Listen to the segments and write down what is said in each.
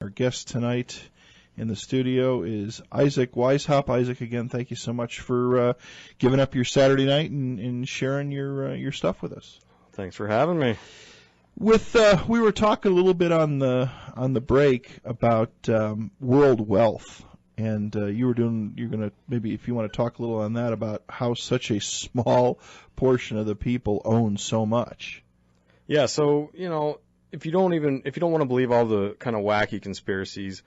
Our guest tonight in the studio is Issac Weishaupt. Issac, again, thank you so much for giving up your Saturday night and sharing your stuff with us. Thanks for having me. We were talking a little bit on the break about world wealth, and you're gonna maybe, if you want to talk a little on that, about how such a small portion of the people own so much. Yeah, so if you don't want to believe all the kind of wacky conspiracies,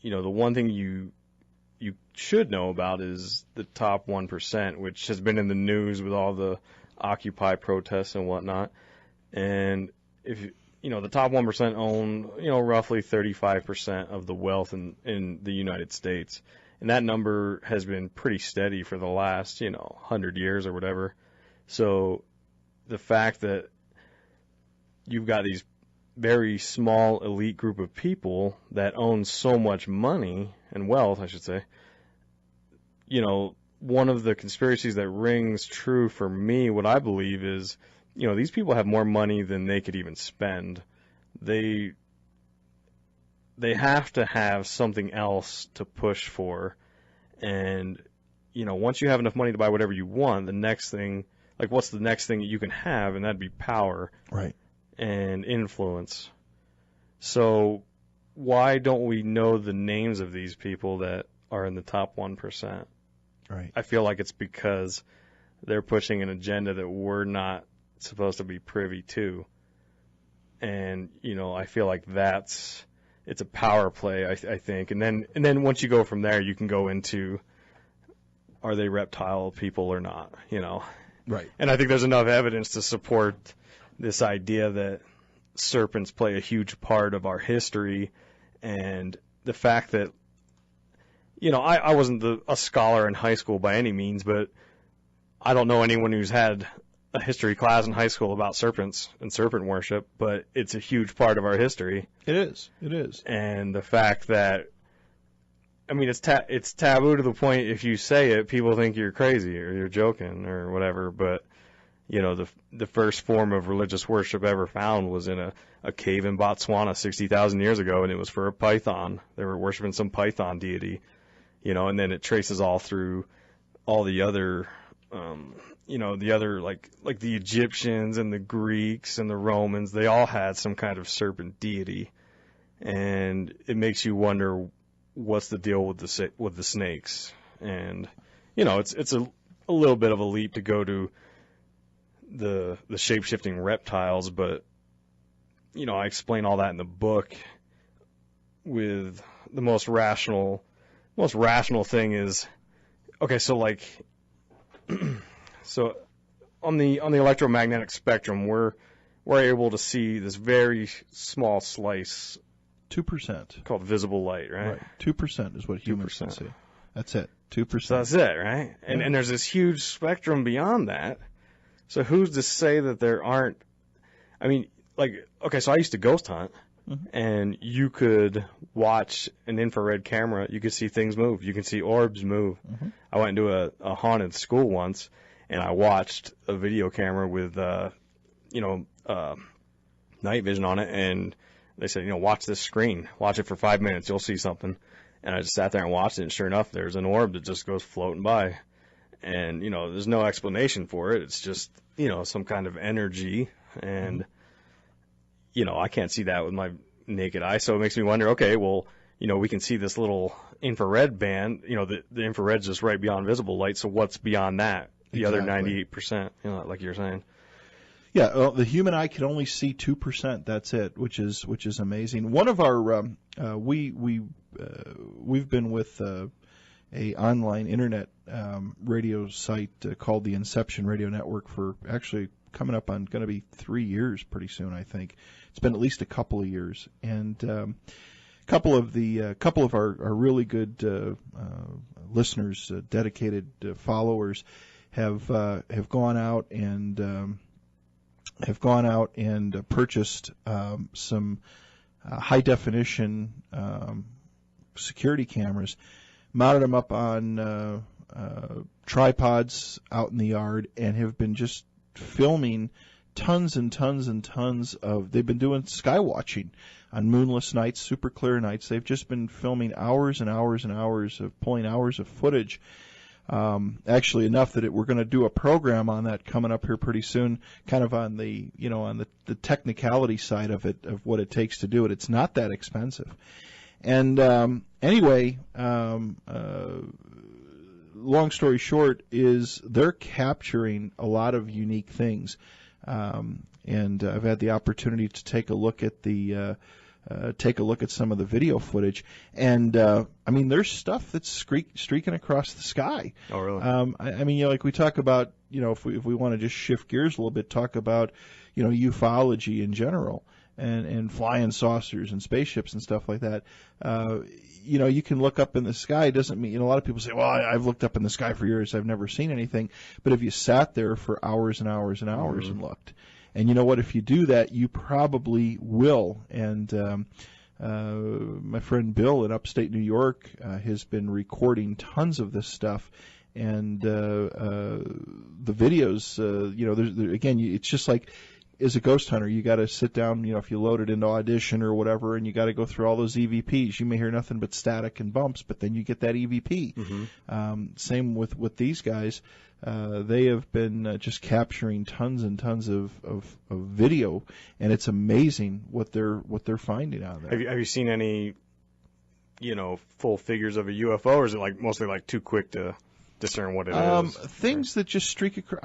the one thing you should know about is the top 1%, which has been in the news with all the Occupy protests and whatnot. And if the top 1% own roughly 35% of the wealth in the United States, and that number has been pretty steady for the last 100 years or whatever. So the fact that you've got these very small elite group of people that own so much money and wealth, I should say, one of the conspiracies that rings true for me, what I believe is, these people have more money than they could even spend. They have to have something else to push for. And, once you have enough money to buy whatever you want, the next thing, what's the next thing that you can have? And that'd be power. Right. And influence. So why don't we know the names of these people that are in the top 1%? Right. I feel like it's because they're pushing an agenda that we're not supposed to be privy to. And, I feel like it's a power play, I think. And then once you go from there, you can go into, are they reptile people or not, Right. And I think there's enough evidence to support this idea that serpents play a huge part of our history, and the fact that, I wasn't a scholar in high school by any means, but I don't know anyone who's had a history class in high school about serpents and serpent worship, but it's a huge part of our history. It is. And the fact that, it's taboo to the point if you say it, people think you're crazy or you're joking or whatever, but the first form of religious worship ever found was in a cave in Botswana 60,000 years ago, and it was for a python. They were worshiping some python deity, and then it traces all through all the other, like the Egyptians and the Greeks and the Romans. They all had some kind of serpent deity, and it makes you wonder what's the deal with the snakes. And it's a little bit of a leap to go to the shape-shifting reptiles, but I explain all that in the book with the most rational thing is, okay, so so on the electromagnetic spectrum, we're able to see this very small slice, 2%, called visible light, right? 2% is what humans can see. That's it. 2%. So that's it, right? And there's this huge spectrum beyond that. So who's to say that there aren't, so I used to ghost hunt, and you could watch an infrared camera. You could see things move. You can see orbs move. Mm-hmm. I went into a haunted school once, and I watched a video camera with, night vision on it, and they said, watch this screen. Watch it for 5 minutes. You'll see something. And I just sat there and watched it, and sure enough, there's an orb that just goes floating by. And, there's no explanation for it. It's just, some kind of energy. And, I can't see that with my naked eye. So it makes me wonder, okay, well, we can see this little infrared band. The infrared's just right beyond visible light. So what's beyond that? The other 98%, like you're saying. Yeah, well, the human eye can only see 2%. That's it, which is amazing. One of our we've been with a online internet radio site called the Inception Radio Network for actually coming up on going to be 3 years pretty soon, I think. It's been at least a couple of years, and a couple of our really good listeners, dedicated followers, have gone out and purchased some high definition security cameras, mounted them up on tripods out in the yard, and have been just filming tons and tons and tons of. They've been doing sky watching moonless nights, super clear nights. They've just been filming hours and hours and hours of pulling hours of footage. Actually enough that we're going to do a program on that coming up here pretty soon, kind of on the, on the technicality side of it, of what it takes to do it. It's not that expensive. And anyway, long story short is they're capturing a lot of unique things. And I've had the opportunity to take a look at some of the video footage, and I mean, there's stuff that's streaking across the sky. Oh, really? I mean, like we talk about, if we want to just shift gears a little bit, talk about, ufology in general, and flying saucers and spaceships and stuff like that. You can look up in the sky. It doesn't mean, a lot of people say, well, I've looked up in the sky for years, I've never seen anything. But if you sat there for hours and hours and hours and looked, and you know what, if you do that, you probably will. And my friend Bill in upstate New York has been recording tons of this stuff. And the videos, again, it's just like, as a ghost hunter, you got to sit down, if you load it into Audition or whatever, and you got to go through all those EVPs. You may hear nothing but static and bumps, but then you get that EVP. Mm-hmm. Same with these guys. They have been just capturing tons and tons of video, and it's amazing what they're finding out there. Have you seen any, full figures of a UFO, or is it mostly too quick to discern what it is? Things that just streak across.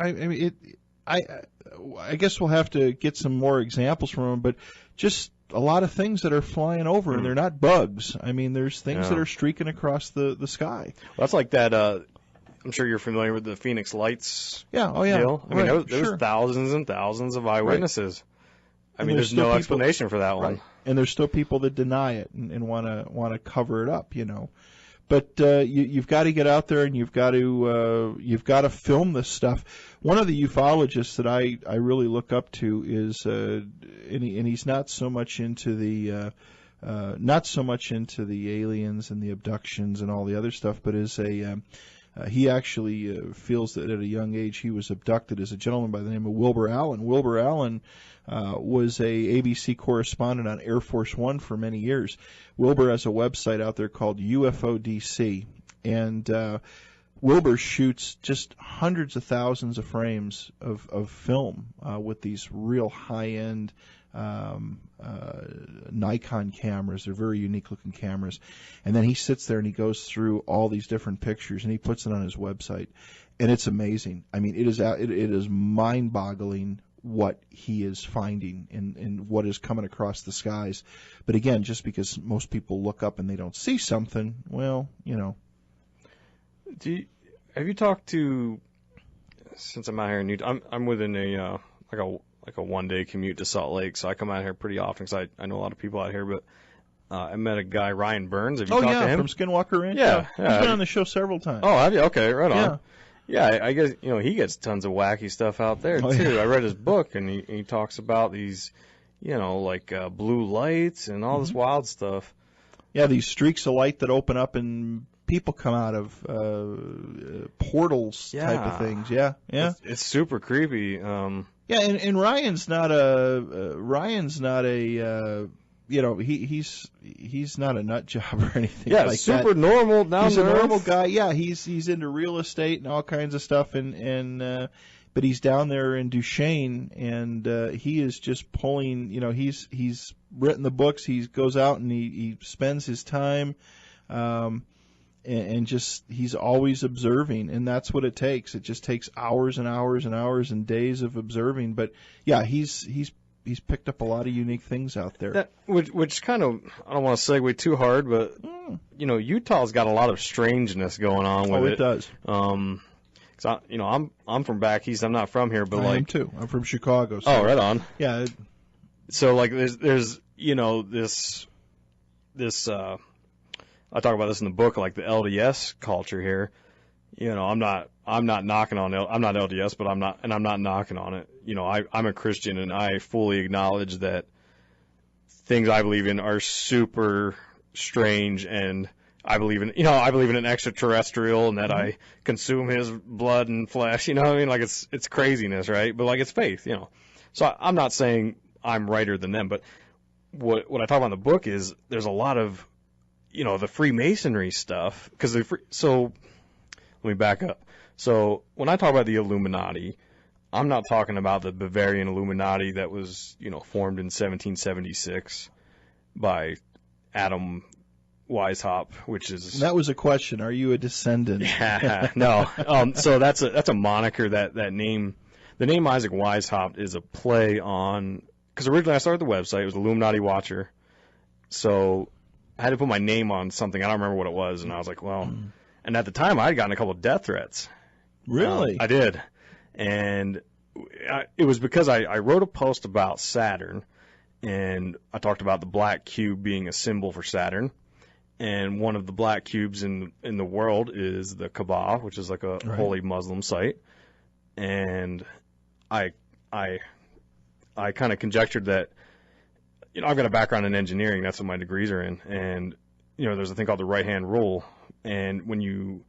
I guess we'll have to get some more examples from them, but just a lot of things that are flying over, and they're not bugs. I mean, there's things that are streaking across the sky. Well, that's like that. I'm sure you're familiar with the Phoenix Lights. Yeah. Oh, yeah. Deal. I mean, there was thousands and thousands of eyewitnesses. Right. I mean, there's no explanation for that one. Right. And there's still people that deny it and want to cover it up, But you've got to get out there, and you've got to film this stuff. One of the ufologists that I really look up to is and he's not so much into the aliens and the abductions and all the other stuff, but is he actually feels that at a young age he was abducted, as a gentleman by the name of Wilbur Allen. Wilbur Allen was a ABC correspondent on Air Force One for many years. Wilbur has a website out there called UFO DC, and Wilbur shoots just hundreds of thousands of frames of film with these real high-end Nikon cameras. They're very unique-looking cameras. And then he sits there and he goes through all these different pictures, and he puts it on his website. And it's amazing. I mean, it is mind-boggling what he is finding and what is coming across the skies. But again, just because most people look up and they don't see something, well, Have you talked to, since I'm out here in Utah, I'm within a one-day commute to Salt Lake, so I come out here pretty often because I know a lot of people out here, but I met a guy, Ryan Burns. Have you talked to him? From Skinwalker Ranch? Yeah. He's been on the show several times. Oh, have you? Okay, right on. Yeah. Yeah, I guess, he gets tons of wacky stuff out there, too. Yeah. I read his book, and he talks about these, blue lights and all this wild stuff. Yeah, these streaks of light that open up and people come out of portals type of things. Yeah. It's super creepy. Yeah, and Ryan's not a he's not a nut job or anything like that. Yeah, super normal, down to earth. He's a normal guy. Yeah, he's into real estate and all kinds of stuff, and but he's down there in Duchesne, and he is just pulling. He's written the books. He goes out and he spends his time, and just he's always observing, and that's what it takes. It just takes hours and hours and hours and days of observing. But yeah, he's picked up a lot of unique things out there. Which kind of, I don't want to segue too hard, but Utah's got a lot of strangeness going on with it. Oh, it does. 'Cause I'm from back east. I'm not from here, but I am too. I'm from Chicago. So. Oh, right on. Yeah. So there's this I talk about this in the book, like the LDS culture here. I'm not knocking on I'm not LDS, but I'm not knocking on it. I'm a Christian, and I fully acknowledge that things I believe in are super strange, and I believe in an extraterrestrial, and that I consume his blood and flesh. It's craziness, right? But it's faith, So I'm not saying I'm righter than them, but what I talk about in the book is there's a lot of, the Freemasonry stuff, because so let me back up. So when I talk about the Illuminati, I'm not talking about the Bavarian Illuminati that was, formed in 1776 by Adam Weishaupt, which is... That was a question. Are you a descendant? Yeah, no. So that's a moniker, that name. The name Isaac Weishaupt is a play on... Because originally I started the website. It was Illuminati Watcher. So I had to put my name on something. I don't remember what it was. And I was like, well... And at the time, I had gotten a couple of death threats. Really? I did. And it was because I wrote a post about Saturn. And I talked about the black cube being a symbol for Saturn. And one of the black cubes in the world is the Kaaba, which is like a holy Muslim site. And I kind of conjectured that, I've got a background in engineering. That's what my degrees are in. And, there's a thing called the right-hand rule. And when you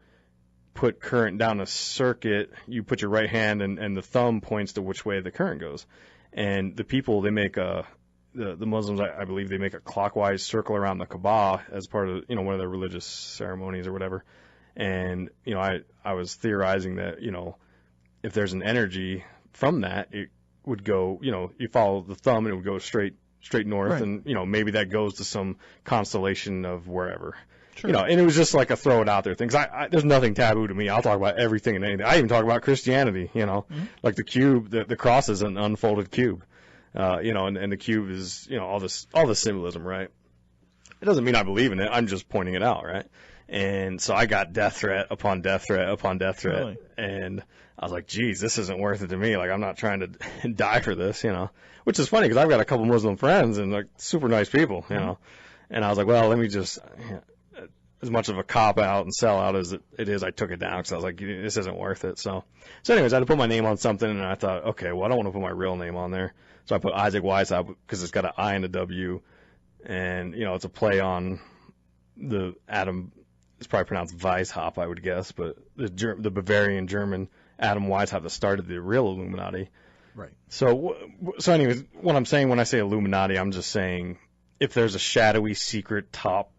put current down a circuit, you put your right hand and the thumb points to which way the current goes. And the people, they make the Muslims, I believe, they make a clockwise circle around the Kaaba as part of, one of their religious ceremonies or whatever. And, I was theorizing that, if there's an energy from that, it would go, you follow the thumb and it would go straight north. Right. And, maybe that goes to some constellation of wherever. Sure. And it was just like a throw it out there thing. 'Cause there's nothing taboo to me. I'll talk about everything and anything. I even talk about Christianity, like the cube, the cross is an unfolded cube. And the cube is, all the symbolism, right? It doesn't mean I believe in it. I'm just pointing it out, right? And so I got death threat upon death threat upon death threat. Really? And I was like, geez, this isn't worth it to me. Like, I'm not trying to die for this, which is funny because I've got a couple Muslim friends and like super nice people, and I was like, well, let me just, as much of a cop out and sell out as it is, I took it down because I was like, this isn't worth it. So anyways, I had to put my name on something, and I thought, okay, well, I don't want to put my real name on there. So I put Isaac Weishaupt because it's got an I and a W, and, it's a play on the Adam, it's probably pronounced Weishaupt, I would guess, but the Bavarian German Adam Weishaupt that started the real Illuminati. Right. So anyways, what I'm saying when I say Illuminati, I'm just saying if there's a shadowy, secret, top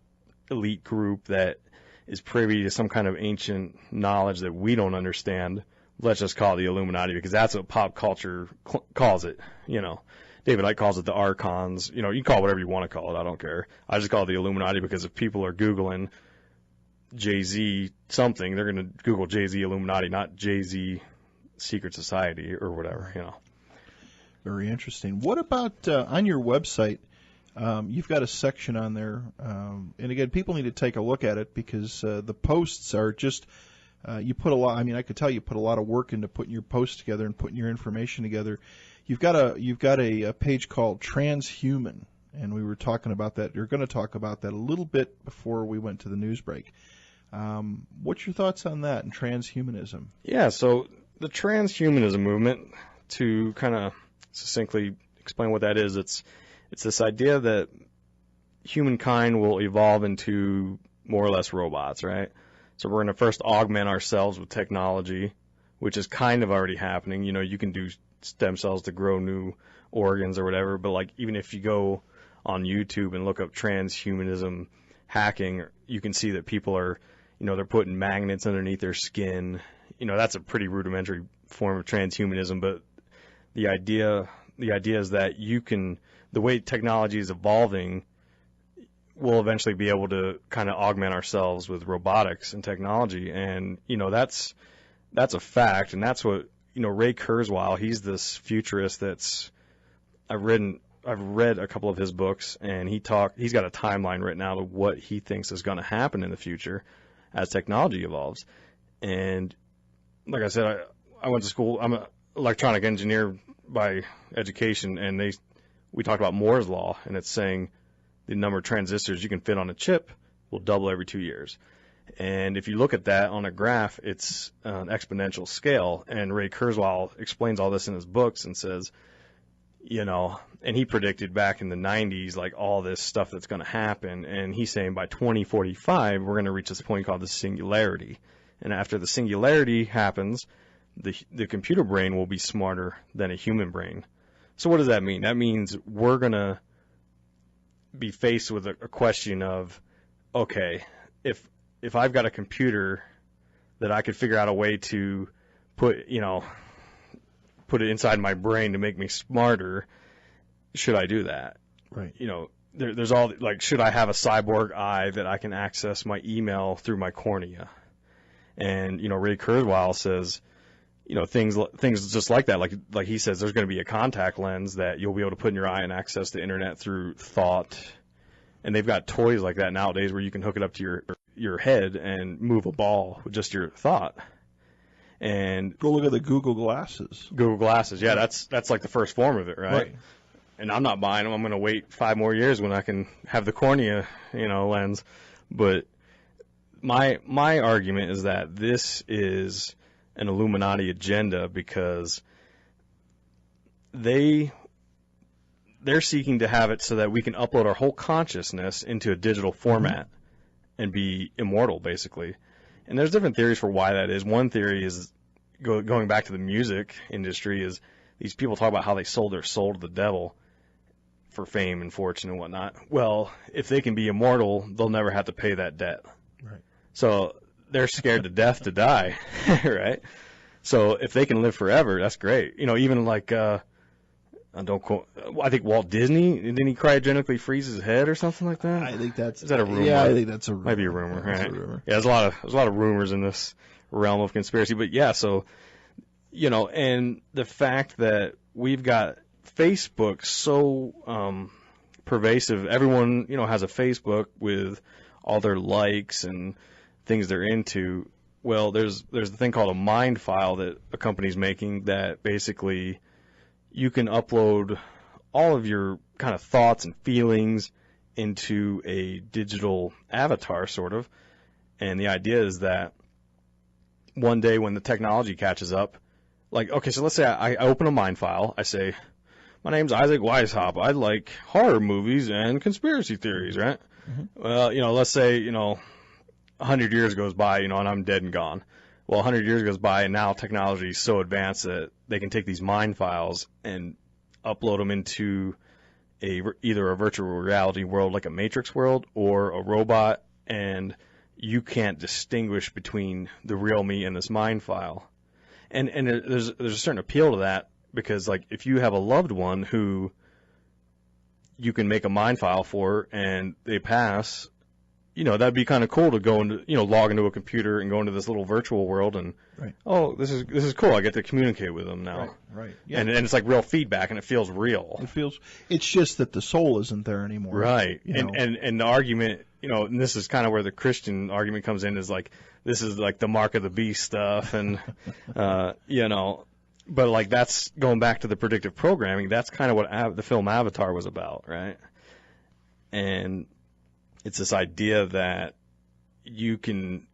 elite group that is privy to some kind of ancient knowledge that we don't understand, let's just call it the Illuminati because that's what pop culture calls it. David Icke calls it the Archons. You can call it whatever you want to call it. I don't care. I just call it the Illuminati because if people are Googling Jay-Z something, they're going to Google Jay-Z Illuminati, not Jay-Z Secret Society or whatever, Very interesting. What about on your website? You've got a section on there, and again, people need to take a look at it because the posts are just you put a lot. I mean, I could tell you put a lot of work into putting your posts together and putting your information together. You've got a page called Transhuman, and we were talking about that. You're going to talk about that a little bit before we went to the news break. What's your thoughts on that and transhumanism? Yeah, so the transhumanism movement, to kind of succinctly explain what that is, it's this idea that humankind will evolve into more or less robots, right? So we're going to first augment ourselves with technology, which is kind of already happening. You can do stem cells to grow new organs or whatever, but like even if you go on YouTube and look up transhumanism hacking, you can see that people are, they're putting magnets underneath their skin. That's a pretty rudimentary form of transhumanism, but the idea is that the way technology is evolving, we'll eventually be able to kind of augment ourselves with robotics and technology. And, that's a fact. And that's what, Ray Kurzweil, he's this futurist I've read a couple of his books, and he's got a timeline right now of what he thinks is going to happen in the future as technology evolves. And like I said, I went to school. I'm an electronic engineer by education, and we talked about Moore's law, and it's saying the number of transistors you can fit on a chip will double every 2 years. And if you look at that on a graph, it's an exponential scale. And Ray Kurzweil explains all this in his books and says, and he predicted back in the 90s, like all this stuff that's going to happen. And he's saying by 2045, we're going to reach this point called the singularity. And after the singularity happens, the computer brain will be smarter than a human brain. So what does that mean? That means we're going to be faced with a question of, okay, if I've got a computer that I could figure out a way to put it inside my brain to make me smarter, should I do that? Right. There's all, like, should I have a cyborg eye that I can access my email through my cornea? And, Ray Kurzweil says, things just like that. Like he says, there's going to be a contact lens that you'll be able to put in your eye and access the internet through thought. And they've got toys like that nowadays where you can hook it up to your head and move a ball with just your thought. And go look at the Google Glasses. Google Glasses, yeah, that's like the first form of it, right? And I'm not buying them. I'm going to wait 5 more years when I can have the cornea, lens. But my argument is that this is an Illuminati agenda because they're seeking to have it so that we can upload our whole consciousness into a digital format and be immortal, basically. And there's different theories for why that is. One theory is, going back to the music industry, is these people talk about how they sold their soul to the devil for fame and fortune and whatnot. Well, if they can be immortal, they'll never have to pay that debt. Right. So they're scared to death to die, right? So if they can live forever, that's great. Even like, I think Walt Disney, didn't he cryogenically freeze his head or something like that? I think that's... Is that a rumor? Yeah, I think that's a rumor. Might be a rumor, That's right? a rumor. Yeah, there's a lot of rumors in this realm of conspiracy. But yeah, so, and the fact that we've got Facebook so pervasive, everyone, has a Facebook with all their likes and things they're into. Well, there's the thing called a mind file that a company's making that basically you can upload all of your kind of thoughts and feelings into a digital avatar, sort of. And the idea is that one day when the technology catches up, like, okay, so let's say I open a mind file. I say, my name's Issac Weishaupt. I like horror movies and conspiracy theories, right? Mm-hmm. Well, let's say, 100 years goes by, and I'm dead and gone. Well, 100 years goes by, and now technology is so advanced that they can take these mind files and upload them into either a virtual reality world like a Matrix world or a robot, and you can't distinguish between the real me and this mind file. And there's a certain appeal to that because, like, if you have a loved one who you can make a mind file for and they pass, that'd be kind of cool to go into, log into a computer and go into this little virtual world and, right. Oh, this is cool. I get to communicate with them now. Right. Yeah. And it's like real feedback and it feels real. It's just that the soul isn't there anymore. Right. And the argument, and this is kind of where the Christian argument comes in, is like, this is like the mark of the beast stuff. And, but like that's going back to the predictive programming. That's kind of what the film Avatar was about. Right. And it's this idea that you can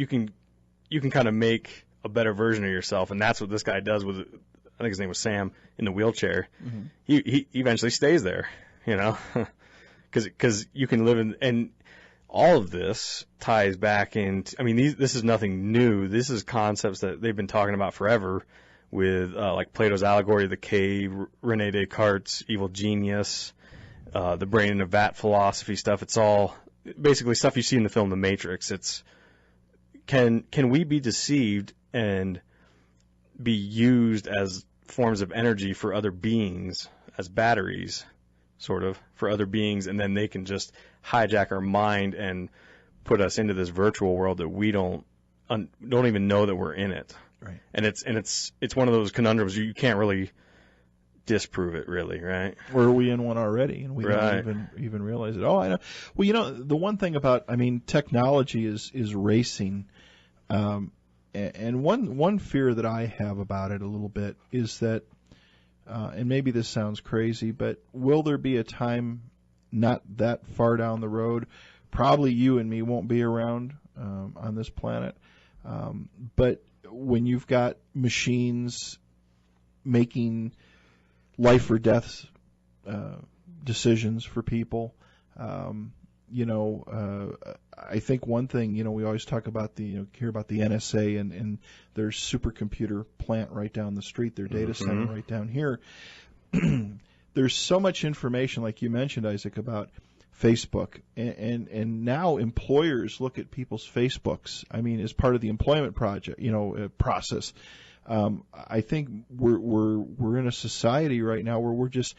kind of make a better version of yourself, and that's what this guy does with, I think his name was Sam, in the wheelchair. Mm-hmm. He eventually stays there, because you can live in, and all of this ties back into, this is nothing new. This is concepts that they've been talking about forever with, like Plato's allegory of the cave, Rene Descartes' evil genius, the brain in a vat philosophy stuff. It's all basically stuff you see in the film The Matrix. It's can we be deceived and be used as forms of energy for other beings, as batteries, sort of, for other beings, and then they can just hijack our mind and put us into this virtual world that we don't even know that we're in it. Right. And it's one of those conundrums you can't really disprove it, really, right? Or are we in one already and we don't even realize it? Oh, I know. Well, the one thing about, technology is racing, and one fear that I have about it a little bit is that, and maybe this sounds crazy, but will there be a time not that far down the road? Probably you and me won't be around on this planet, but when you've got machines making life or death decisions for people, I think one thing, we always talk about hear about the NSA and their supercomputer plant right down the street, their data center right down here. there's so much information, like you mentioned, Isaac, about Facebook, and now employers look at people's Facebooks. I mean, as part of the employment process. I think we're in a society right now where we're just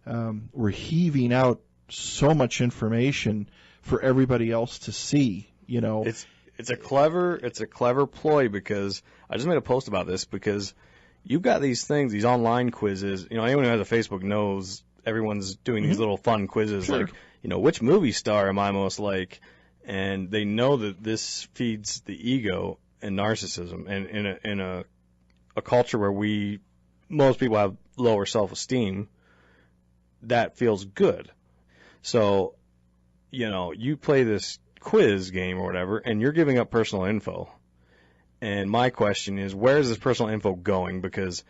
we're heaving out so much information for everybody else to see. It's a clever ploy, because I just made a post about this, because you've got these things, these online quizzes. Anyone who has a Facebook knows everyone's doing these little fun quizzes, Sure. like, which movie star am I most like? And they know that this feeds the ego and narcissism. And in a culture where most people have lower self-esteem, that feels good. So, you play this quiz game or whatever, and you're giving up personal info. And my question is, where is this personal info going? Because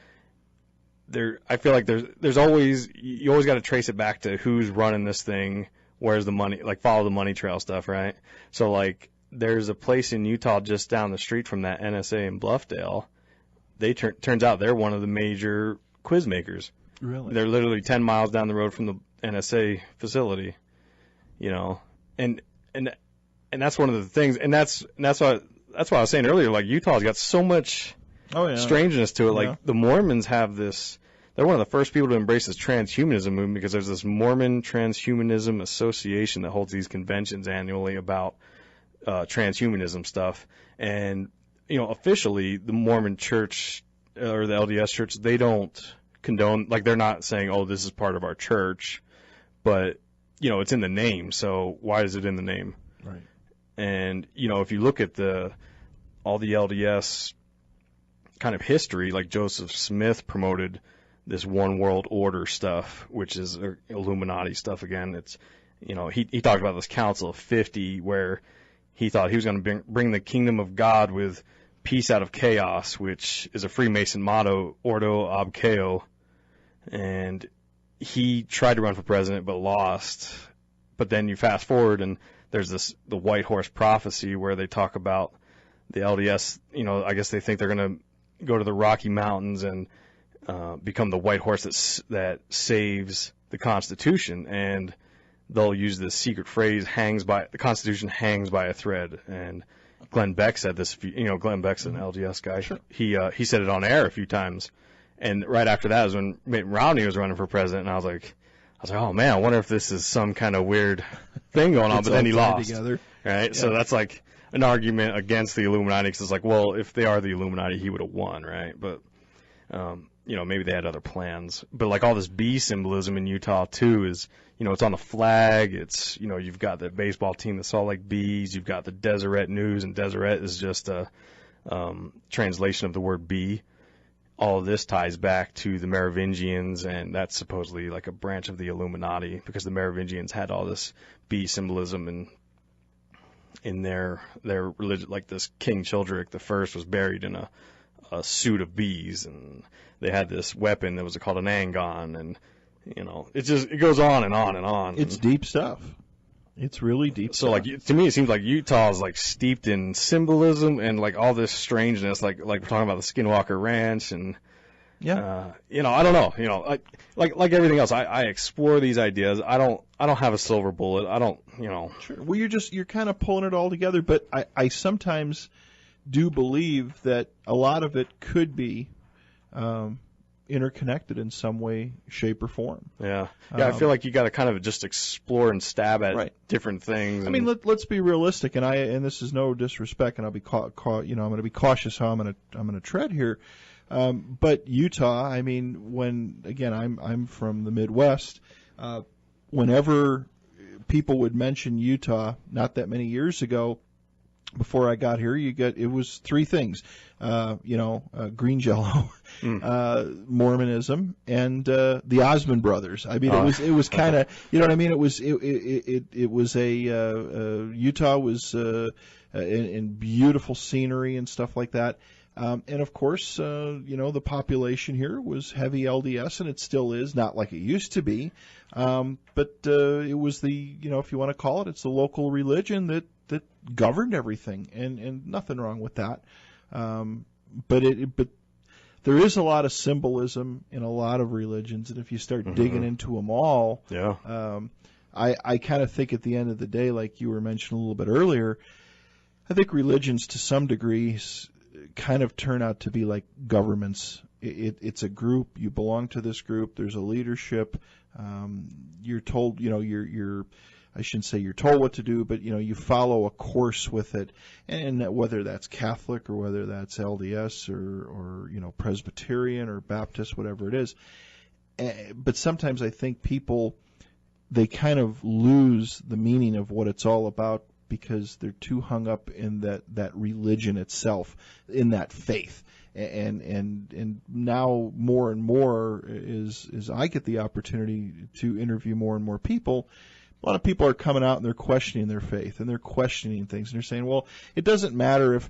I feel like you always got to trace it back to who's running this thing, where's the money, like follow the money trail stuff, right? So like, there's a place in Utah just down the street from that NSA in Bluffdale. Turns out they're one of the major quiz makers. Really? They're literally 10 miles down the road from the NSA facility, and that's one of the things, and that's why I was saying earlier, like, Utah's got so much strangeness to it. Like, the Mormons have this, they're one of the first people to embrace this transhumanism movement, because there's this Mormon Transhumanism Association that holds these conventions annually about transhumanism stuff. And, officially, the Mormon church, or the LDS church, they don't condone, like, they're not saying, oh, this is part of our church, but, it's in the name, so why is it in the name? Right. And, if you look at all the LDS kind of history, like Joseph Smith promoted this one world order stuff, which is Illuminati stuff again. It's, he talked about this Council of 50, where he thought he was going to bring the kingdom of God with peace out of chaos, which is a Freemason motto, Ordo ab Chao. And he tried to run for president but lost. But then you fast forward, and there's the White Horse prophecy, where they talk about the LDS, I guess they think they're going to go to the Rocky Mountains and become the White Horse that saves the Constitution. And they'll use this secret phrase, the Constitution hangs by a thread. And Glenn Beck said this, Glenn Beck's an LDS guy. Sure. He said it on air a few times. And right after that was when Mitt Romney was running for president, and I was like, oh man, I wonder if this is some kind of weird thing going on. But then he lost. Together. Right? Yeah. So that's like an argument against the Illuminati, because it's like, well, if they are the Illuminati, he would have won, right? But, maybe they had other plans. But like, all this bee symbolism in Utah too is, it's on the flag. It's, you've got the baseball team, the Salt Lake Bees. You've got the Deseret News, and Deseret is just a translation of the word bee. All of this ties back to the Merovingians, and that's supposedly like a branch of the Illuminati, because the Merovingians had all this bee symbolism in their religion. Like, this King Childeric the First was buried in a suit of bees, and they had this weapon that was called an angon, and it goes on and on and on. It's deep stuff. It's really deep. So, like, to me, it seems like Utah is like steeped in symbolism and like all this strangeness. Like we're talking about the Skinwalker Ranch, and I don't know. Like everything else, I explore these ideas. I don't have a silver bullet. I don't. Sure. Well, you're kind of pulling it all together. But I sometimes do believe that a lot of it could be interconnected in some way, shape, or form. Yeah. I feel like you got to kind of just explore and stab at different things. I mean, let's be realistic, and this is no disrespect, and I'll be I'm going to be cautious how I'm going to tread here. But Utah, I mean, I'm from the Midwest. Whenever people would mention Utah, not that many years ago, before I got here, it was three things, green jello, Mormonism, and the Osmond brothers. I mean, it was kind of, you know what I mean? It was Utah was in beautiful scenery and stuff like that. And of course, the population here was heavy LDS, and it still is, not like it used to be. But it was if you want to call it, it's the local religion that governed everything, and nothing wrong with that. But there is a lot of symbolism in a lot of religions, and if you start digging into them all, I kind of think at the end of the day, like you were mentioning a little bit earlier, I think religions to some degree kind of turn out to be like governments. It's a group. You belong to this group. There's a leadership. You're told, I shouldn't say you're told what to do, but you follow a course with it, and whether that's Catholic or whether that's LDS or Presbyterian or Baptist, whatever it is. But sometimes I think people, they kind of lose the meaning of what it's all about because they're too hung up in that religion itself, in that faith. And now more and more as I get the opportunity to interview more and more people, a lot of people are coming out and they're questioning their faith and they're questioning things, and they're saying, well, it doesn't matter if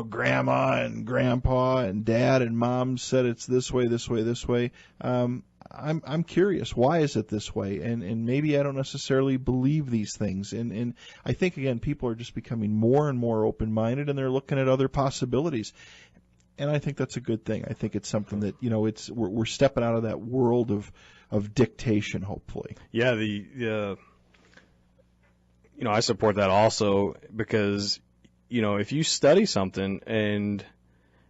grandma and grandpa and dad and mom said it's this way, this way, this way. I'm curious, why is it this way? And maybe I don't necessarily believe these things. And I think, again, people are just becoming more and more open-minded, and they're looking at other possibilities. And I think that's a good thing. I think it's something that, we're stepping out of that world of dictation, hopefully. Yeah, I support that also because, if you study something and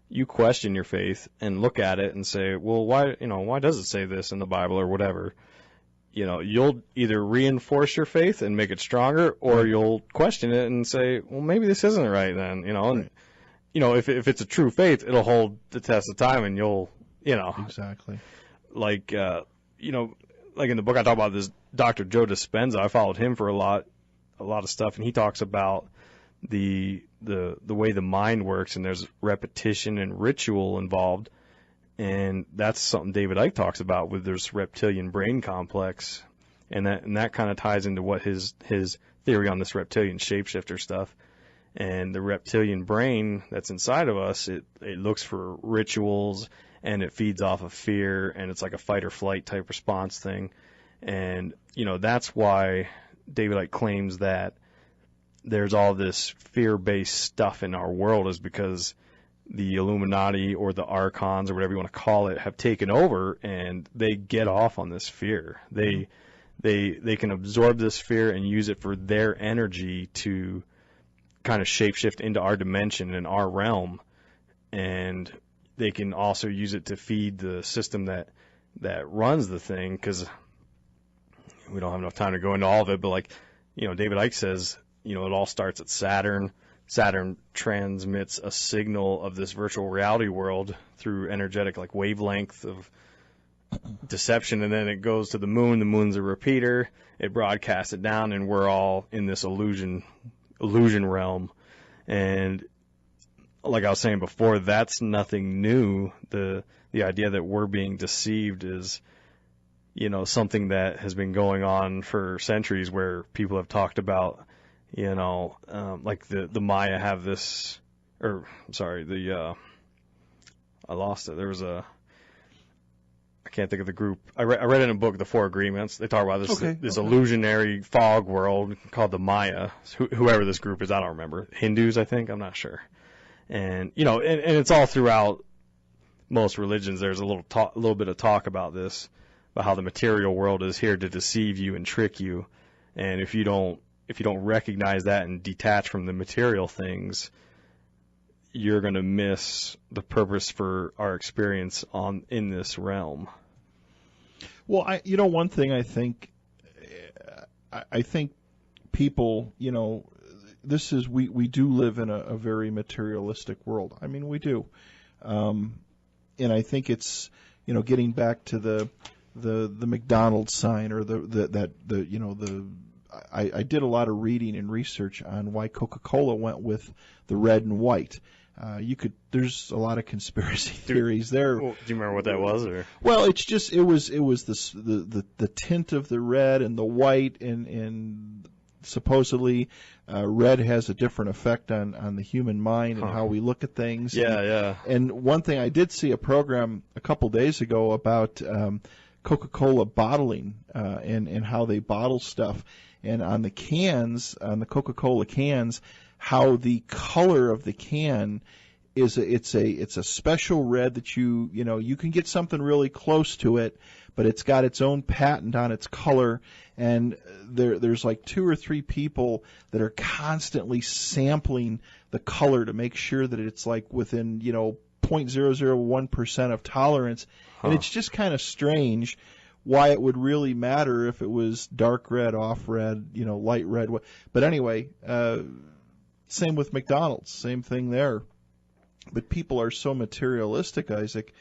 you question your faith and look at it and say, well, why does it say this in the Bible or whatever? You'll either reinforce your faith and make it stronger, or you'll question it and say, well, maybe this isn't right then, and, if it's a true faith, it'll hold the test of time, and you'll, Exactly. Like, like in the book I talk about this Dr. Joe Dispenza, I followed him for a lot of stuff, and he talks about the way the mind works, and there's repetition and ritual involved, and that's something David Icke talks about with this reptilian brain complex, and that kind of ties into what his theory on this reptilian shapeshifter stuff. And the reptilian brain that's inside of us, it looks for rituals, and it feeds off of fear, and it's like a fight or flight type response thing. And that's why David Icke claims that there's all this fear-based stuff in our world, is because the Illuminati or the Archons or whatever you want to call it have taken over, and they get off on this fear. They can absorb this fear and use it for their energy to kind of shapeshift into our dimension and our realm, and they can also use it to feed the system that runs the thing, because we don't have enough time to go into all of it, but David Icke says, it all starts at Saturn. Saturn transmits a signal of this virtual reality world through energetic wavelength of deception, and then it goes to the moon. The moon's a repeater. It broadcasts it down, and we're all in this illusion realm. And like I was saying before, that's nothing new. The idea that we're being deceived is something that has been going on for centuries, where people have talked about like the Maya have this, or I'm sorry, I lost it. There was I can't think of the group. I read in a book, The Four Agreements. They talk about this illusionary fog world called the Maya. Whoever this group is, I don't remember. Hindus, I think. I'm not sure. And and it's all throughout most religions. There's a little bit of talk about this, about how the material world is here to deceive you and trick you. And if you don't recognize that and detach from the material things, you're going to miss the purpose for our experience in this realm. Well, one thing I think people, this is, we do live in a very materialistic world. I mean, we do. And I think it's, getting back to the McDonald's sign, or I did a lot of reading and research on why Coca-Cola went with the red and white. There's a lot of conspiracy theories there. Well, do you remember what that was? Or? Well, it's just, it was the tint of the red and the white, and supposedly red has a different effect on the human mind and how we look at things. Yeah. And one thing, I did see a program a couple days ago about Coca-Cola bottling and how they bottle stuff. And on the cans, on the Coca-Cola cans, how the color of the can it's a special red that you can get something really close to it, but it's got its own patent on its color, and there's like 2 or 3 people that are constantly sampling the color to make sure that it's like within 0.001% of tolerance, and it's just kind of strange why it would really matter if it was dark red, off red, light red. But anyway, same with McDonald's, same thing there. But people are so materialistic, Isaac.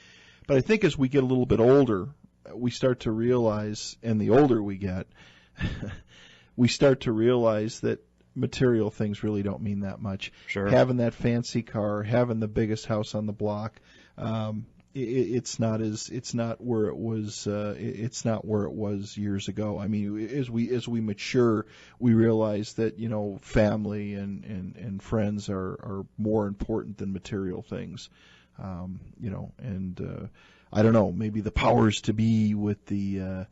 But I think as we get a little bit older, we start to realize, and the older we get, we start to realize that material things really don't mean that much. Sure. Having that fancy car, having the biggest house on the block, it's not where it was years ago. I mean, as we mature, we realize that family and friends are more important than material things. And I don't know, maybe the powers to be with the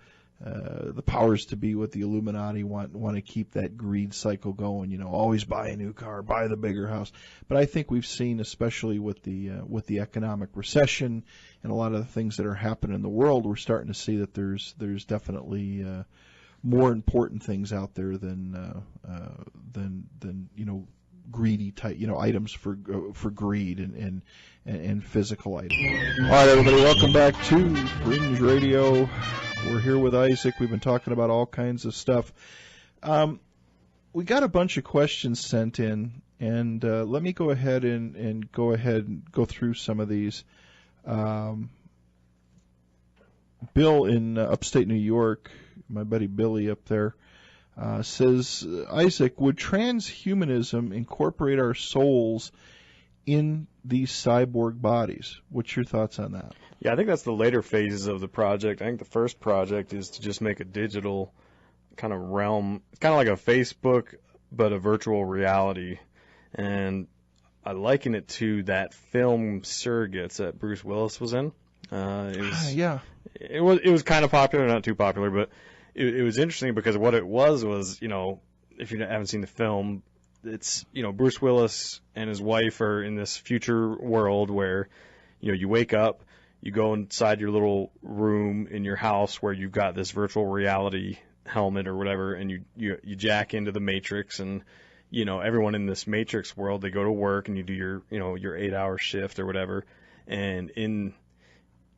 Illuminati want to keep that greed cycle going. Always buy a new car, buy the bigger house. But I think we've seen, especially with the economic recession and a lot of the things that are happening in the world, we're starting to see that there's definitely more important things out there than greedy type items for greed and physical items. All right, everybody, welcome back to Fringe Radio. We're here with Isaac. We've been talking about all kinds of stuff. We got a bunch of questions sent in, and let me go ahead and go through some of these. Bill in upstate New York, my buddy Billy up there, says, Isaac, would transhumanism incorporate our souls in these cyborg bodies? What's your thoughts on that? Yeah, I think that's the later phases of the project. I think the first project is to just make a digital kind of realm, kind of like a Facebook, but a virtual reality. And I liken it to that film Surrogates that Bruce Willis was in. Yeah. It was kind of popular, not too popular, but it was interesting because what it was, if you haven't seen the film, it's, Bruce Willis and his wife are in this future world where, you wake up, you go inside your little room in your house where you've got this virtual reality helmet or whatever, and you jack into the Matrix, and, everyone in this Matrix world, they go to work and you do your 8-hour shift or whatever. And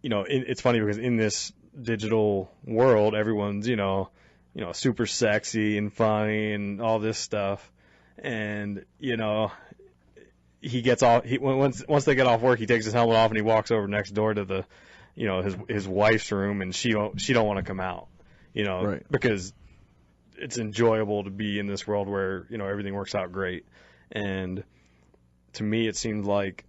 it's funny because in this digital world, everyone's, super sexy and funny and all this stuff. And, he gets off, once they get off work, he takes his helmet off and he walks over next door to the, his wife's room, and she don't want to come out, right. Because it's enjoyable to be in this world where, everything works out great. And to me, it seemed like,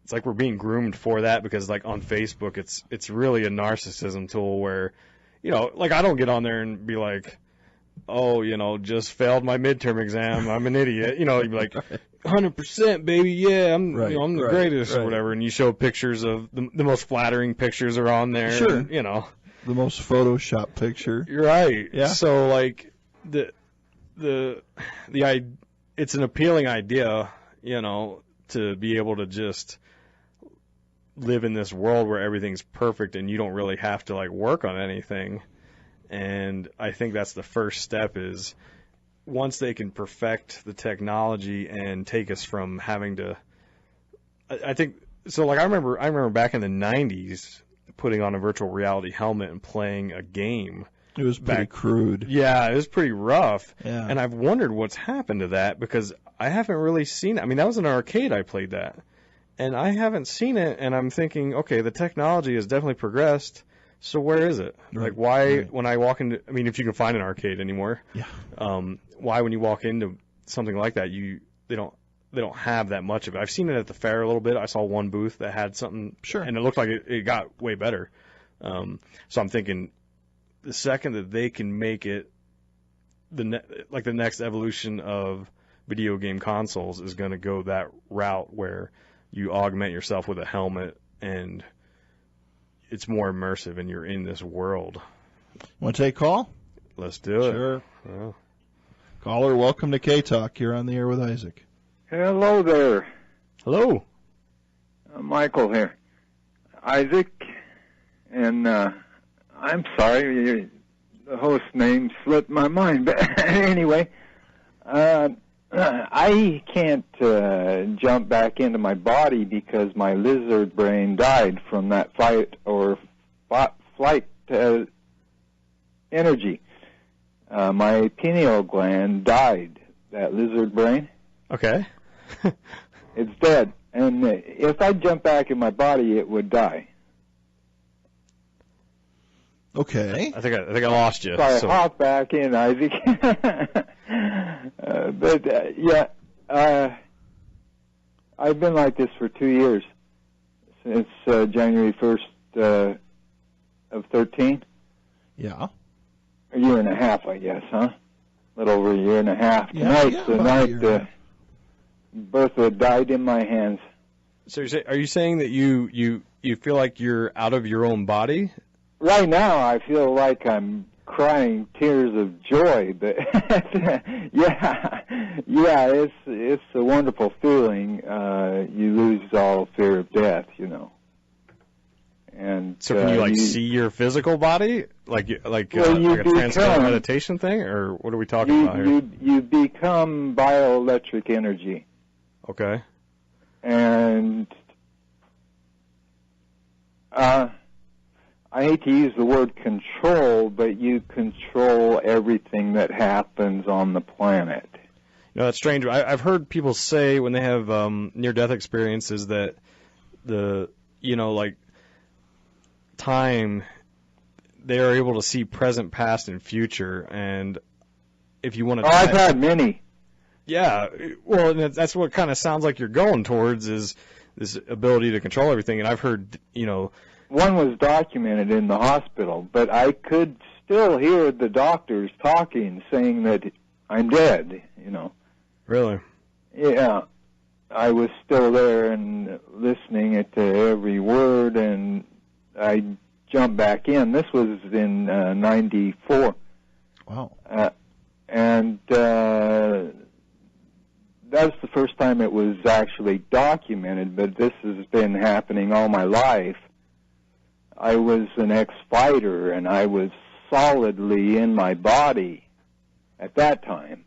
it's like we're being groomed for that, because like on Facebook, it's really a narcissism tool where, like I don't get on there and be like, oh, just failed my midterm exam, I'm an idiot. You'd be like, 100%, baby, yeah, I'm the greatest or whatever. And you show pictures of the most flattering pictures are on there. Sure. And, the most Photoshop picture. You're right. Yeah. So like it's an appealing idea, to be able to just live in this world where everything's perfect and you don't really have to like work on anything. And I think that's the first step, is once they can perfect the technology and take us from having to, I think, so like I remember back in the 90s putting on a virtual reality helmet and playing a game. It was pretty crude. Yeah, it was pretty rough. Yeah. And I've wondered what's happened to that, because I haven't really seen it. I mean, that was in an arcade I played that. And I haven't seen it, and I'm thinking, okay, the technology has definitely progressed, so where is it? Right. Like, why, when I walk into, I mean, if you can find an arcade anymore, yeah. Why when you walk into something like that, they don't have that much of it. I've seen it at the fair a little bit. I saw one booth that had something, sure, and it looked like it got way better. So I'm thinking, the second that they can make it, the next evolution of video game consoles is going to go that route where you augment yourself with a helmet and it's more immersive and you're in this world. Want to take a call? Let's do it. Sure. Yeah. Caller, welcome to K-Talk. You're on the air with Isaac. Hello there. Hello. Michael here. Isaac, and I'm sorry, the host name slipped my mind, but anyway, I can't jump back into my body because my lizard brain died from that fight or flight energy. My pineal gland died, that lizard brain. Okay. It's dead. And if I jump back in my body, it would die. Okay. I think I lost you. So I hop back in, Isaac. I've been like this for 2 years, since January 1st of 13. Yeah. A year and a half, I guess, huh? A little over a year and a half. Tonight's the night Bertha died in my hands. So are you saying that you feel like you're out of your own body? Right now, I feel like I'm crying tears of joy, but it's a wonderful feeling. You lose all fear of death, you know. And so can you see your physical body, like a transcendental meditation thing, or what are we talking about here? You become bioelectric energy. Okay. And I hate to use the word control, but you control everything that happens on the planet. You know, that's strange. I've heard people say when they have near-death experiences that time, they are able to see present, past, and future. And if you want to... I've had many. Yeah, well, and that's what kind of sounds like you're going towards, is this ability to control everything. And I've heard, one was documented in the hospital, but I could still hear the doctors talking, saying that I'm dead, Really? Yeah. I was still there and listening to every word, and I jumped back in. This was in 94. Wow. And that's the first time it was actually documented, but this has been happening all my life. I was an ex-fighter, and I was solidly in my body at that time.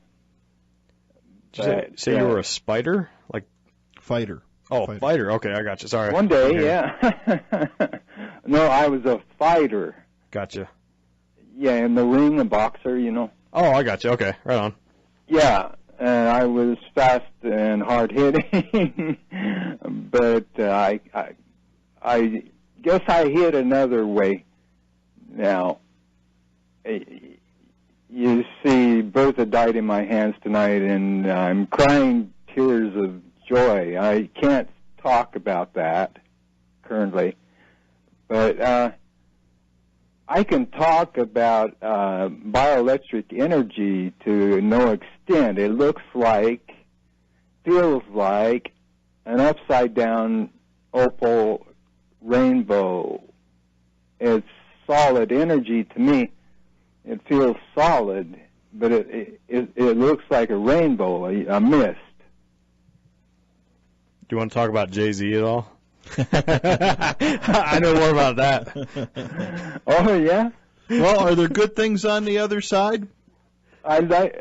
Did you say you were a spider? Like fighter. Oh, fighter. Okay, I got you. Sorry. One day, yeah. No, I was a fighter. Gotcha. Yeah, in the ring, a boxer, Oh, I got you. Okay, right on. Yeah, and I was fast and hard-hitting, but I guess I hit another way. Now, you see, Bertha died in my hands tonight, and I'm crying tears of joy. I can't talk about that currently, but I can talk about bioelectric energy to no extent. It looks like, feels like an upside-down opal rainbow. It's solid energy to me. It feels solid, but it looks like a rainbow, a mist. Do you want to talk about Jay-Z at all? I know more about that. Oh, yeah? Well, are there good things on the other side? Absolutely.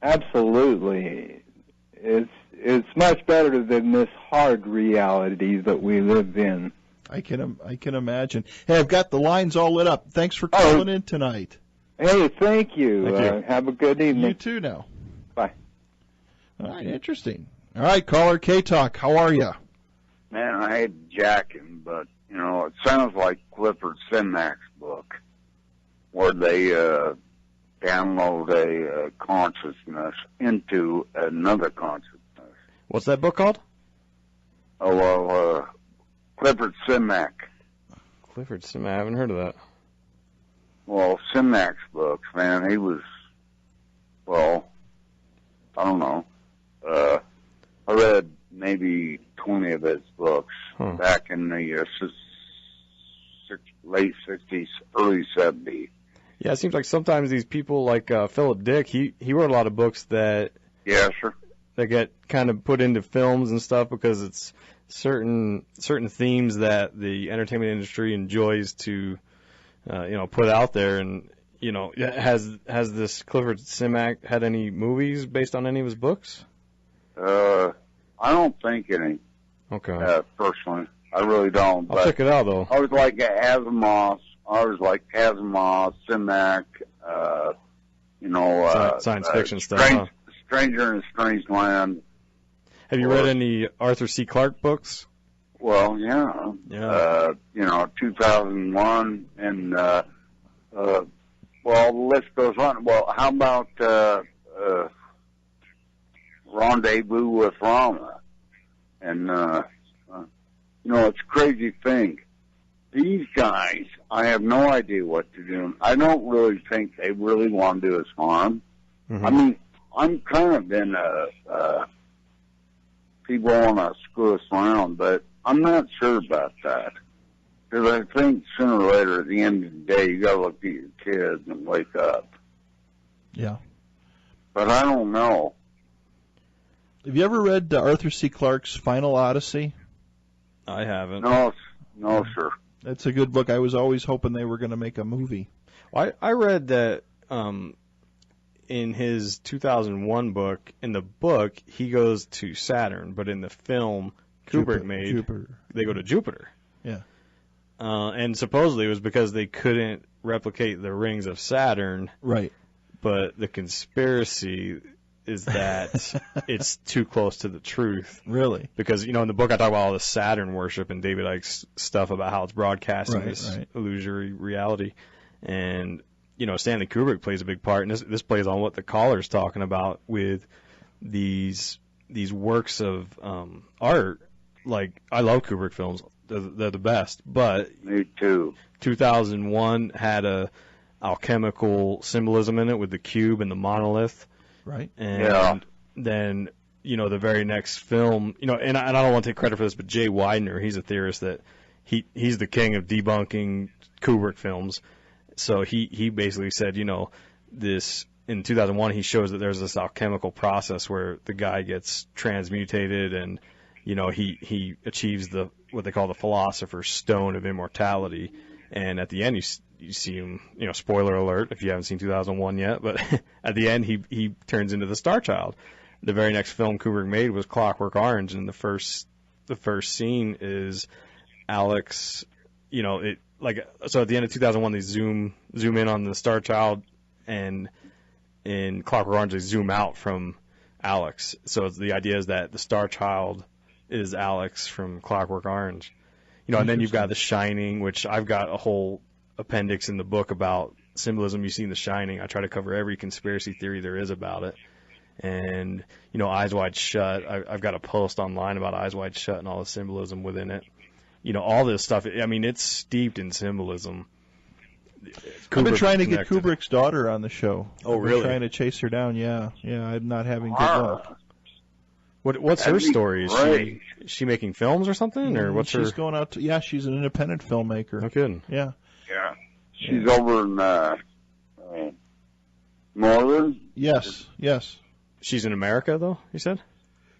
Absolutely. It's much better than this hard reality that we live in. I can imagine. Hey, I've got the lines all lit up. Thanks for calling in tonight. Hey, thank you. Have a good evening. You too now. Bye. All right, interesting. All right, caller K-Talk, how are you? Man, I hate jacking, but, it sounds like Clifford Simmak's book, where they download a consciousness into another consciousness. What's that book called? Oh, well, Clifford Simmak. Clifford Simmak, I haven't heard of that. Well, Simmak's books, man, he was, I don't know. I read maybe 20 of his books back in the late 60s, early 70s. Yeah, it seems like sometimes these people like Philip Dick, he wrote a lot of books that... Yeah, sure. that get kind of put into films and stuff because it's certain themes that the entertainment industry enjoys to put out there. And has this Clifford Simak had any movies based on any of his books? I don't think any. Okay. Personally, I really don't. I'll check it out though. I was like Asimov, Simak, science fiction stuff. Huh? Stranger in a Strange Land. Have you read any Arthur C. Clarke books? Well, yeah. 2001, and the list goes on. Well, how about Rendezvous with Rama? And it's a crazy thing. These guys, I have no idea what to do. I don't really think they really want to do us harm. Mm-hmm. I mean, I'm kind of in people want to screw us around, but I'm not sure about that. Because I think sooner or later, at the end of the day, you got to look at your kids and wake up. Yeah. But I don't know. Have you ever read Arthur C. Clarke's Final Odyssey? I haven't. No, sir. That's a good book. I was always hoping they were going to make a movie. Well, I read that in his 2001 book, in the book, he goes to Saturn, but in the film Kubrick made, they go to Jupiter. Yeah. And supposedly it was because they couldn't replicate the rings of Saturn. Right. But the conspiracy is that it's too close to the truth. Really? Because, in the book I talk about all the Saturn worship and David Icke's stuff about how it's broadcasting this illusory reality. And, Stanley Kubrick plays a big part, and this plays on what the caller's talking about with these works of art. Like, I love Kubrick films. They're the best. But me too. 2001 had a alchemical symbolism in it with the cube and the monolith. Right. And then, the very next film, and I don't want to take credit for this, but Jay Weidner, he's a theorist that he's the king of debunking Kubrick films. So he basically said, this in 2001, he shows that there's this alchemical process where the guy gets transmutated and, he achieves what they call the Philosopher's Stone of immortality. And at the end, you see him, spoiler alert if you haven't seen 2001 yet, but at the end, he turns into the Star Child. The very next film Kubrick made was Clockwork Orange, and the first scene is Alex, so at the end of 2001, they zoom in on the Star Child, and in Clockwork Orange, they zoom out from Alex. So the idea is that the Star Child is Alex from Clockwork Orange. And then you've got The Shining, which I've got a whole appendix in the book about symbolism you see in The Shining. I try to cover every conspiracy theory there is about it. And, Eyes Wide Shut, I've got a post online about Eyes Wide Shut and all the symbolism within it. All this stuff, it's steeped in symbolism. I've been trying to get Kubrick's daughter on the show. Oh, really? I've been trying to chase her down, yeah. I'm not having good luck. What's her story? Is she making films or something, or what's she's going out to? She's an independent filmmaker. No kidding. Yeah. Yeah. She's over in Northern. Yes. She's in America, though. You said.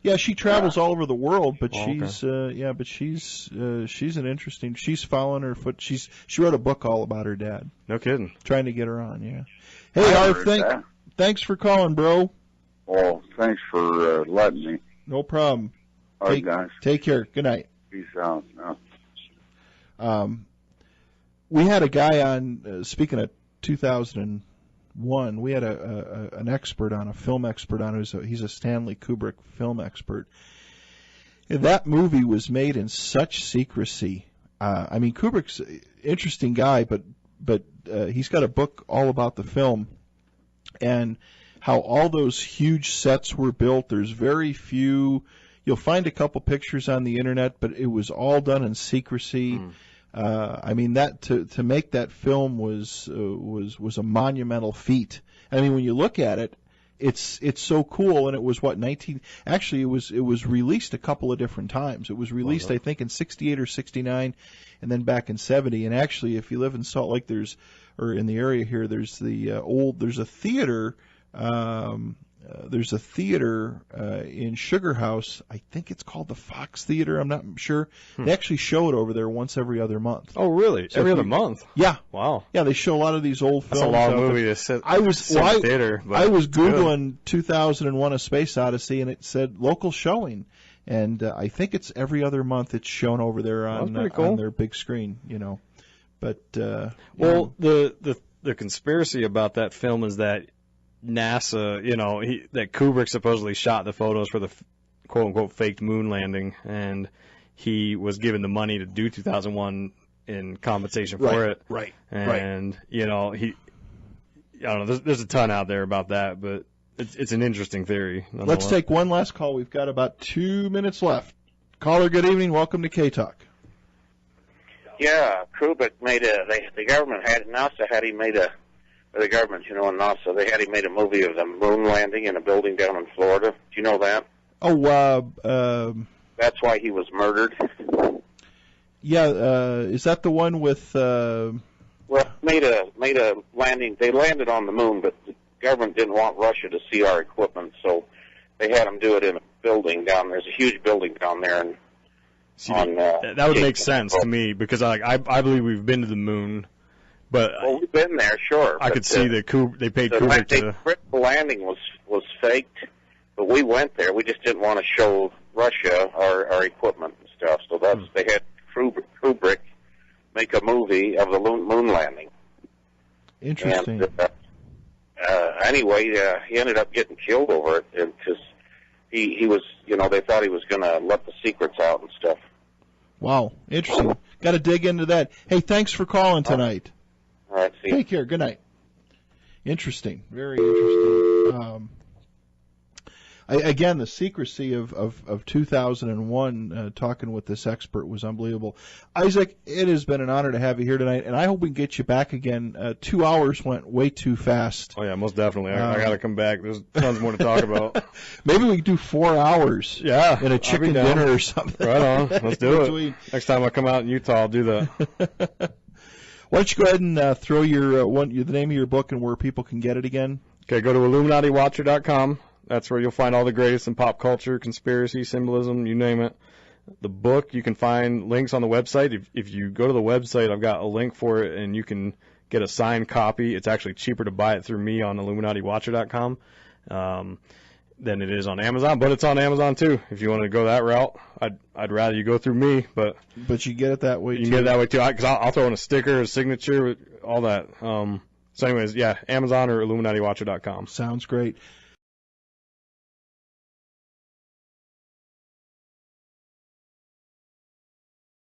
Yeah, she travels all over the world, but she's an interesting. She's following her foot. She wrote a book all about her dad. No kidding. Trying to get her on. Yeah. Hey, Arth, thanks for calling, bro. Well, thanks for letting me. No problem. All right, guys. Take care. Good night. Peace out. No. We had a guy on, speaking of 2001, we had an expert on, a film expert on, he's a Stanley Kubrick film expert. And that movie was made in such secrecy. Kubrick's an interesting guy, but he's got a book all about the film and how all those huge sets were built. There's very few. You'll find a couple pictures on the internet, but it was all done in secrecy. That to make that film was a monumental feat. When you look at it, it's so cool. And it was Actually, it was released a couple of different times. It was released, I think, in '68 or '69, and then back in '70. And actually, if you live in Salt Lake, or in the area here, there's a theater. there's a theater in Sugar House. I think it's called the Fox Theater. I'm not sure. They actually show it over there once every other month. Oh, really? So every other month? Yeah. Wow. Yeah, they show a lot of these old films. That's a long out there. movie to sit. I was theater. But I was it's good. Googling 2001: A Space Odyssey, and it said local showing. And I think it's every other month. It's shown over there on pretty cool. on their big screen. But well, the conspiracy about that film is that NASA, that Kubrick supposedly shot the photos for the quote unquote faked moon landing, and he was given the money to do 2001 in compensation for it. Right. And I don't know. There's a ton out there about that, but it's an interesting theory. Let's take one last call. We've got about 2 minutes left. Caller, good evening. Welcome to K-Talk. Yeah, Kubrick the government had him made a, the government, and NASA, they had him made a movie of the moon landing in a building down in Florida. Do you know that? Oh, that's why he was murdered. Yeah, is that the one with, Well, made a landing, they landed on the moon, but the government didn't want Russia to see our equipment, so they had him do it in a building down, there's a huge building down there, and that would make sense to me, because I believe we've been to the moon, but well, we've been there, sure. I could see that they paid Kubrick to. The landing was faked, but we went there. We just didn't want to show Russia our equipment and stuff. So they had Kubrick make a movie of the moon landing. Interesting. And, anyway, he ended up getting killed over it because he was, they thought he was going to let the secrets out and stuff. Wow, interesting. Got to dig into that. Hey, thanks for calling tonight. All right, see you. Take care. Good night. Interesting. Very interesting. Again, the secrecy of 2001, talking with this expert was unbelievable. Isaac, it has been an honor to have you here tonight, and I hope we can get you back again. 2 hours went way too fast. Oh, yeah, most definitely. I got to come back. There's tons more to talk about. Maybe we can do 4 hours in a chicken dinner or something. Right on. Let's do it. Next time I come out in Utah, I'll do that. Why don't you go ahead and throw the name of your book and where people can get it again? Okay, go to IlluminatiWatcher.com. That's where you'll find all the greatest in pop culture, conspiracy, symbolism, you name it. The book, you can find links on the website. If you go to the website, I've got a link for it, and you can get a signed copy. It's actually cheaper to buy it through me on IlluminatiWatcher.com than it is on Amazon, but it's on Amazon too. If you want to go that route, I'd rather you go through me, but you get it that way too. You can get it that way too, because I'll throw in a sticker, a signature, all that. So anyways, yeah, Amazon or IlluminatiWatcher.com. Sounds great.